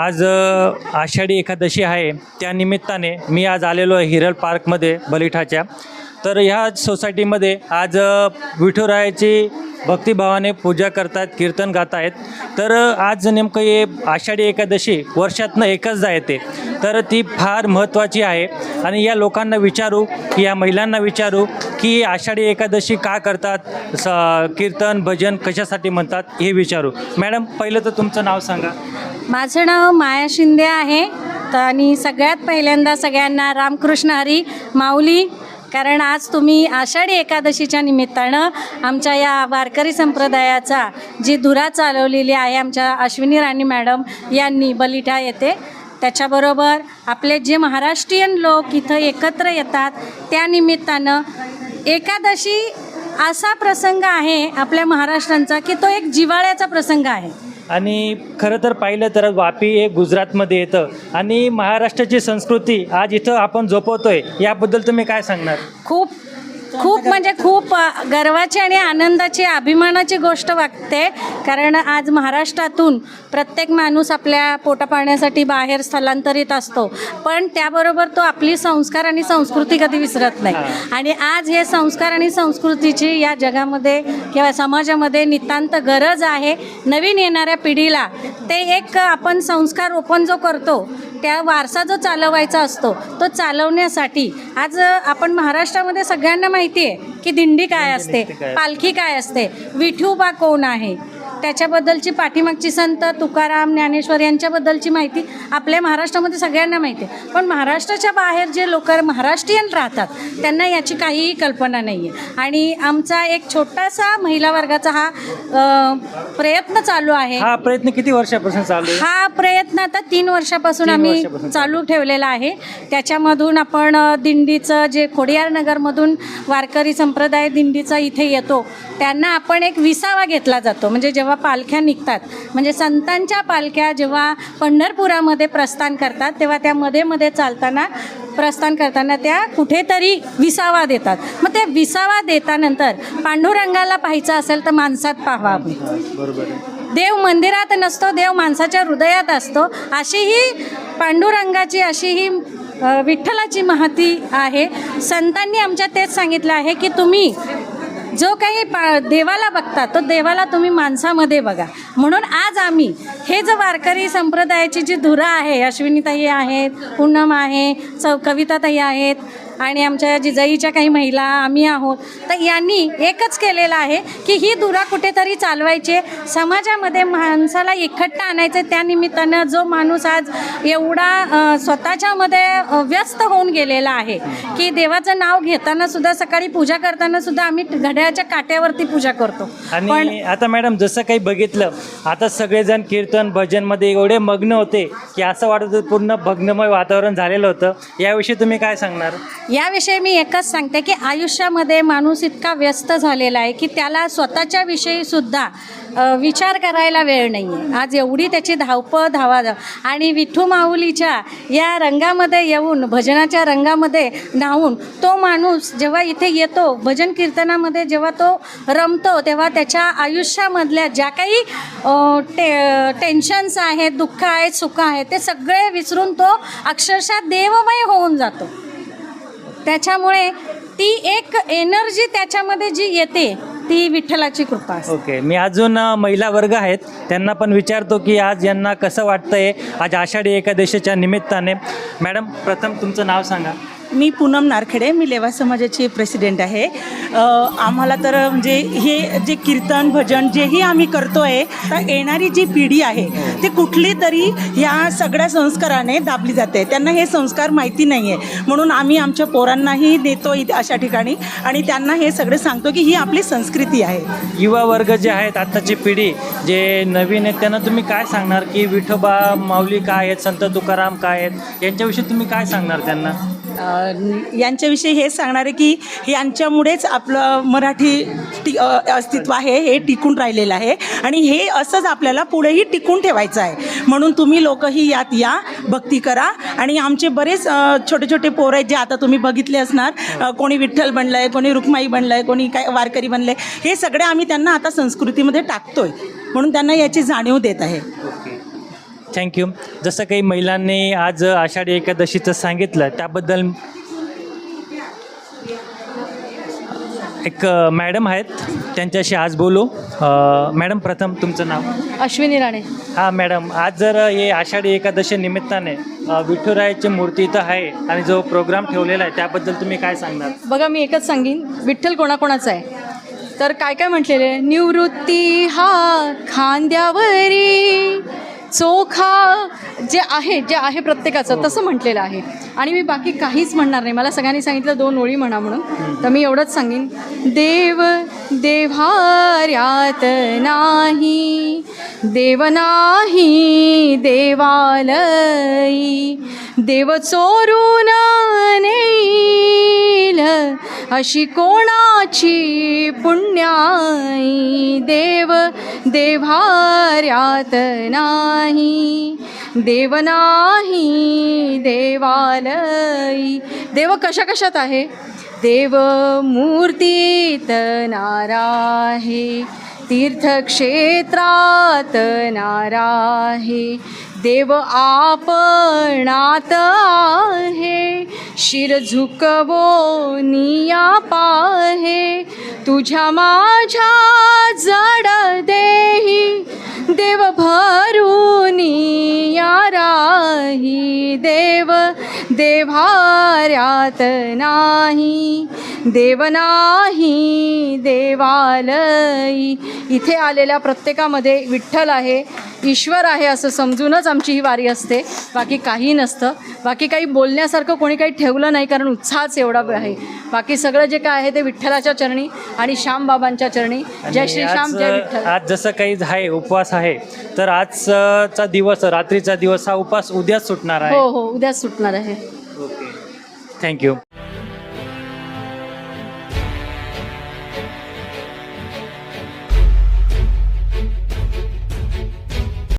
आज आषाढी एकादशी आहे. त्यानिमित्ताने मी आज आलेलो आहे हिरल पार्कमध्ये बलिठाच्या. तर ह्या सोसायटीमध्ये आज विठुरायाची भक्तिभावाने पूजा करतात, कीर्तन गात आहेत. तर आज नेमकं हे आषाढी एकादशी वर्षातनं एकचदा येते, तर ती फार महत्त्वाची आहे. आणि या लोकांना विचारू की या महिलांना विचारू की आषाढी एकादशी का करतात, कीर्तन भजन कशासाठी म्हणतात हे विचारू. मॅडम, पहिलं तर तुमचं नाव सांगा. माझं नाव माया शिंदे आहे. आणि सगळ्यात पहिल्यांदा सगळ्यांना रामकृष्ण हरी माऊली. कारण आज तुम्ही आषाढी एकादशीच्या निमित्तानं आमच्या या वारकरी संप्रदायाचा जी धुरा चालवलेली आहे आमच्या अश्विनी राणी मॅडम यांनी बलिठा येथे, त्याच्याबरोबर आपले जे महाराष्ट्रीयन लोक इथं एकत्र येतात, त्या निमित्तानं एकादशी असा प्रसंग आहे आपल्या महाराष्ट्रांचा की तो एक जिव्हाळ्याचा प्रसंग आहे. आणि खरं तर पाहिलं तर वापी हे गुजरातमध्ये येतं आणि महाराष्ट्राची संस्कृती आज इथं आपण जोपवतोय, याबद्दल तुम्ही काय सांगणार? खूप म्हणजे खूप गर्वाची आणि आनंदाची, अभिमानाची गोष्ट वाटते. कारण आज महाराष्ट्रातून प्रत्येक माणूस आपल्या पोटापाण्यासाठी बाहेर स्थलांतरित असतो, पण त्याबरोबर तो आपली संस्कार आणि संस्कृती कधी विसरत नाही. आणि आज हे संस्कार आणि संस्कृतीची या जगामध्ये किंवा समाजामध्ये नितांत गरज आहे. नवीन येणाऱ्या पिढीला ते एक आपण संस्कार रोपण जो करतो, त्या वारसा जो चालवायचा असतो, तो चालवण्यासाठी आज आपण महाराष्ट्रामध्ये सगळ्यांना माहिती आहे की दिंडी काय असते, पालखी काय असते, विठोबा कोण आहे, त्याच्याबद्दलची पाठीमागची संत तुकाराम ज्ञानेश्वर यांच्याबद्दलची माहिती आपल्या महाराष्ट्रामध्ये सगळ्यांना माहिती आहे. पण महाराष्ट्राच्या बाहेर जे लोक महाराष्ट्रीयन राहतात त्यांना याची काहीही कल्पना नाही आहे. आणि आमचा एक छोटासा महिला वर्गाचा हा प्रयत्न चालू आहे. हा प्रयत्न किती वर्षापासून चालू आहे? हा प्रयत्न आता 3 वर्षापासून आम्ही चालू ठेवलेला आहे. त्याच्यामधून आपण दिंडीचं जे खोडियार नगरमधून वारकरी संप्रदाय दिंडीचा इथे येतो, त्यांना आपण एक विसावा घेतला जातो. म्हणजे जेव्हा पालख्या निघतात, म्हणजे संतांच्या पालख्या जेव्हा पंढरपुरामध्ये प्रस्थान करतात, तेव्हा त्या मध्ये चालताना प्रस्थान करताना त्या कुठेतरी विसावा देतात. मग ते विसावा देतानंतर पांडुरंगाला पाहायचं असेल तर माणसात पाहावं. देव मंदिरात नसतो, देव माणसाच्या हृदयात असतो. अशी ही पांडुरंगाची, अशी ही विठ्ठलाची महती आहे. संतांनी आमच्या तेच सांगितलं आहे की तुम्ही जो काही देवाला बघता, तो देवाला तुम्ही माणसामध्ये बघा. म्हणून आज आम्ही हे जो वारकरी संप्रदायाची जी धुरा आहे, अश्विनीताई आहेत, पूनम आहे, कविताताई आहेत आणि आमच्या जिजाईच्या काही महिला आम्ही आहोत, तर यांनी एकच केलेलं आहे की ही धुरा कुठेतरी चालवायची, समाजामध्ये माणसाला एकट्ठा आणायचं. त्या निमित्तानं जो माणूस आज एवढा स्वतःच्यामध्ये व्यस्त होऊन गेलेला आहे की देवाचं नाव घेताना सुद्धा, सकाळी पूजा करताना सुद्धा आम्ही घड्याळाच्या काट्यावरती पूजा करतो. आणि आता मॅडम, जसं काही बघितलं, आता सगळेजण कीर्तन भजनमध्ये एवढे मग्न होते की असं वाटत होतं पूर्ण भग्नमय वातावरण झालेलं होतं. याविषयी तुम्ही काय सांगणार? याविषयी मी एकच सांगते की आयुष्यामध्ये माणूस इतका व्यस्त झालेला आहे की त्याला स्वतःच्या विषयीसुद्धा विचार करायला वेळ नाही आहे. आज एवढी त्याची धावपळ आणि विठू माऊलीच्या या रंगामध्ये येऊन, भजनाच्या रंगामध्ये न्हावून तो माणूस जेव्हा इथे येतो, भजन कीर्तनामध्ये जेव्हा तो रमतो, तेव्हा त्याच्या आयुष्यामधल्या ज्या काही टेन्शन्स आहेत, दुःख आहेत, सुख आहेत, ते सगळे विसरून तो अक्षरशः देवमय होऊन जातो. त्याच्यामुळे ती एक एनर्जी त्याच्यामध्ये जी येते, ती विठ्ठलाची कृपा असते. ओके, मी अजून महिला वर्ग आहेत त्यांना पण विचारतो की आज यांना कसं वाटतंय आज आषाढी एकादशीच्या निमित्ताने. मॅडम, प्रथम तुमचं नाव सांगा. मी पूनम नारखेडे, मी लेवा समाजाची प्रेसिडेंट आहे. आम्हाला तर म्हणजे हे जे कीर्तन भजन जेही आम्ही करतो आहे, तर येणारी जी पिढी आहे ती कुठली तरी ह्या सगळ्या संस्काराने दाबली जाते. त्यांना हे संस्कार माहिती नाही आहे, म्हणून आम्ही आमच्या पोरांनाही नेतो अशा ठिकाणी आणि त्यांना हे सगळे सांगतो की ही आपली संस्कृती आहे. युवा वर्ग जे आहेत, आत्ताची पिढी जे नवीन आहेत, त्यांना तुम्ही काय सांगणार की विठोबा माऊली काय आहेत, संत तुकाराम काय आहेत, यांच्याविषयी तुम्ही काय सांगणार त्यांना? यांच्याविषयी हेच सांगणार आहे की यांच्यामुळेच आपलं मराठी अस्तित्व आहे हे टिकून राहिलेलं आहे आणि हे असंच आपल्याला पुढेही टिकून ठेवायचं आहे. म्हणून तुम्ही लोकही यात या, भक्ती करा. आणि आमचे बरेच छोटे छोटे पोरं आहेत जे आता तुम्ही बघितले असणार, कोणी विठ्ठल बनलं आहे, कोणी रुक्माई बनलं आहे, कोणी काय वारकरी बनले, हे सगळे आम्ही त्यांना आता संस्कृतीमध्ये टाकतो आहे, म्हणून त्यांना याची जाणीव देत आहे. थँक्यू. जसं काही महिलांनी आज आषाढी एकादशीचं सांगितलं त्याबद्दल एक मॅडम आहेत त्यांच्याशी आज बोलू. मॅडम, प्रथम तुमचं नाव? अश्विनी राणे. हां मॅडम, आज जर हे आषाढी एकादशी निमित्ताने विठुरायाची मूर्ती इथं आहे आणि जो प्रोग्राम ठेवलेला आहे त्याबद्दल तुम्ही काय सांगणार? बघा, मी एकच सांगेन, विठ्ठल कोणाकोणाचा आहे तर काय काय म्हटलेलं आहे, निवृत्ती हा खांद्यावरी चोखा जे आहे प्रत्येकाचं तसं म्हटलेलं आहे. आणि मी बाकी काहीच म्हणणार नाही. मला सगळ्यांनी सांगितलं 2 ओळी म्हणा म्हणून, तर मी एवढंच सांगेन, देव देव्हाऱ्यात नाही, देव नाही देवालयी, देव चोरून नेईल अशी कोणाची पुण्याई, देव देव्हाऱ्यात नाही, देव नाही देवालयी. देव कशा कशात आहे? देव मूर्तीत नारा आहे, तीर्थक्षेत्रात नारा आहे, देव आपणात आहे, शिर झुकवोनिया पाहे, तुझ्या माझ्या जड देही, देव भरूनिया राही, देव देव्हाऱ्यात नाही, देव नाही देवालयी. इथे आलेल्या प्रत्येकामध्ये विठ्ठल आहे, ईश्वर आहे असं समजूनच आमची ही वारी असते. बाकी काही नसतं. बाकी काही बोलण्यासारखं कोणी काही ठेवलं नाही, कारण उत्साहच एवढा आहे. बाकी सगळं जे काय आहे ते विठ्ठलाच्या चरणी आणि श्यामबाबांच्या चरणी. जय आणि श्रीश्याम, जय विठ्ठल. आज जसं काही आहे उपवास आहे, तर आजचा दिवस, रात्रीचा दिवस हा उपवास उद्याच सुटणार आहे. हो हो, उद्याच सुटणार आहे. Okay, thank you.